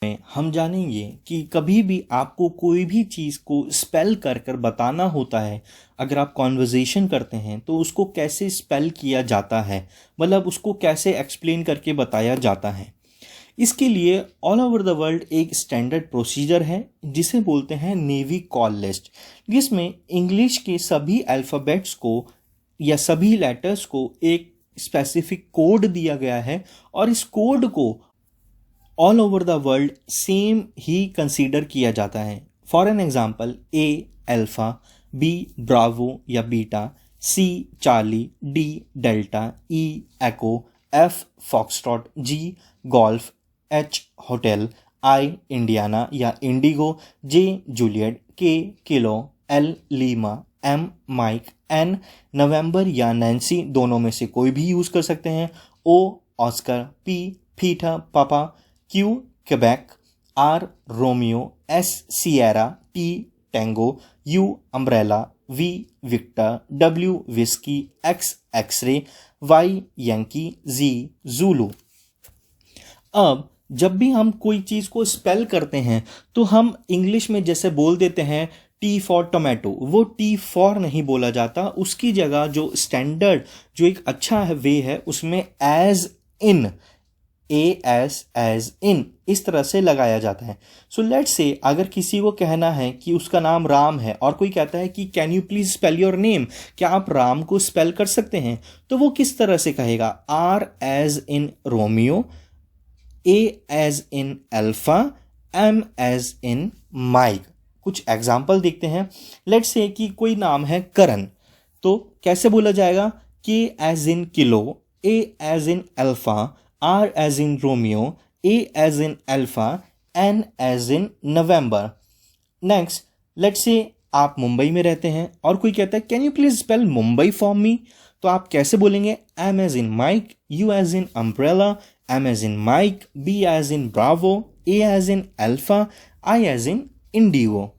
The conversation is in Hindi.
में हम जानेंगे कि कभी भी आपको कोई भी चीज़ को स्पेल कर कर बताना होता है। अगर आप कॉन्वर्जेशन करते हैं तो उसको कैसे स्पेल किया जाता है, मतलब उसको कैसे एक्सप्लेन करके बताया जाता है। इसके लिए ऑल ओवर द वर्ल्ड एक स्टैंडर्ड प्रोसीजर है जिसे बोलते हैं नेवी कॉल लिस्ट, जिसमें इंग्लिश के सभी अल्फ़ाबेट्स को या सभी लेटर्स को एक स्पेसिफिक कोड दिया गया है और इस कोड को all over the world same ही कंसीडर किया जाता है। For an example, A alpha, B bravo या beta, C charlie, D delta, E echo, F foxtrot, G golf, H hotel, I Indiana या indigo, J Juliet, K kilo, L Lima, M Mike, N November या नैन्सी दोनों में से कोई भी यूज़ कर सकते हैं, ओ ऑस्कर, पी पीटा Papa, Q Quebec, R Romeo, S Sierra, T Tango, U Umbrella, V Victor, W Whiskey, X X-ray, Y Yankee, Z Zulu. अब जब भी हम कोई चीज़ को स्पेल करते हैं तो हम इंग्लिश में जैसे बोल देते हैं टी फॉर टोमेटो, वो टी फॉर नहीं बोला जाता, उसकी जगह जो स्टैंडर्ड जो एक अच्छा है वे है उसमें एज इन, एज इन इस तरह से लगाया जाता है। सो लेट्स से अगर किसी को कहना है कि उसका नाम राम है और कोई कहता है कि can you please spell your name, क्या आप राम को स्पेल कर सकते हैं, तो वो किस तरह से कहेगा? R as in Romeo, A as in Alpha, M as in Mike. कुछ एग्जाम्पल देखते हैं। लेट्स से कि कोई नाम है करण, तो कैसे बोला जाएगा? K as in kilo, A as in alpha, R as in Romeo, A as in alpha, N as in November. Next, let's say आप मुंबई में रहते हैं और कोई कहता है can you please spell Mumbai for me, तो आप कैसे बोलेंगे? M as in Mike, U as in umbrella, M as in Mike, B as in bravo, A as in alpha, I as in Indigo.